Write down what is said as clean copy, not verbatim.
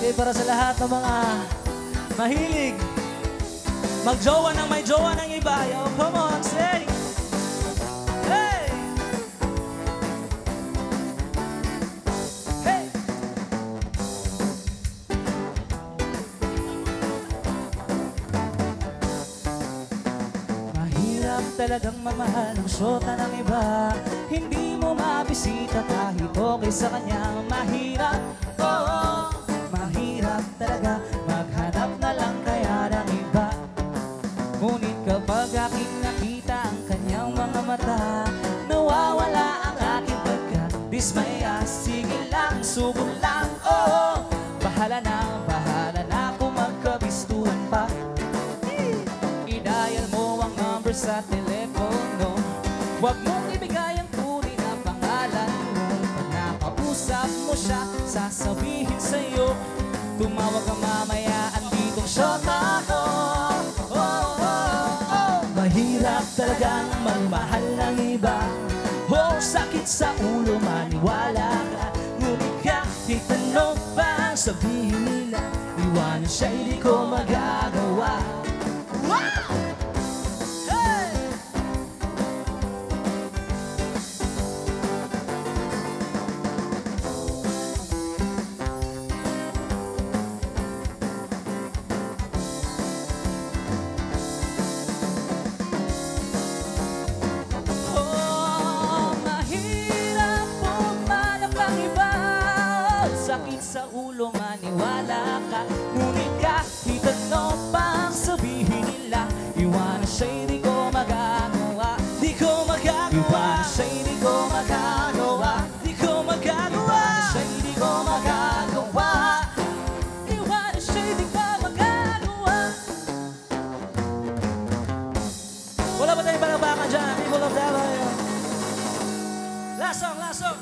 Okay, para sa lahat ng mga mahilig magjowa ng may jowa ng iba. Yo, come on, say! Hey! Hey! Mahirap talagang mamahal ng syota ng iba. Hindi mo mabisita kahit okay sa kanya. Mahirap, oo, mahirap talaga maghanap na lang kaya ng iba. Ngunit kapag aking nakita ang kanyang mga mata, nawawala ang aking pagka-dismaya. Sige lang, subo lang, oo, bahala na kung magkabistuhan pa. I-dial mo ang number sa telepono, huwag mong ibigay ang tunay na pangalan mo. Pag nakausap mo siya, sasabihin sa'yo, tumawag ka mamaya, anditong syota ko. Mahirap talagang magmahal ng iba. Oh, sakit sa ulo, maniwala ka. Ngunit kahit ano pa sabihin nila, iwanan siya, hindi ko magagawa. Wow! Hey! Sakit sa ulo, maniwala ka. Ngunit kahit ano pang sabihin nila, iwanan siya, di ko magagawa. Di ko magagawa. Iwanan siya, di ko magagawa. Di ko magagawa. Iwanan siya, di ko magagawa. Iwanan siya, di ko magagawa. Wala ba tayong palakpakan dyan? People of Davao. Last song, last song.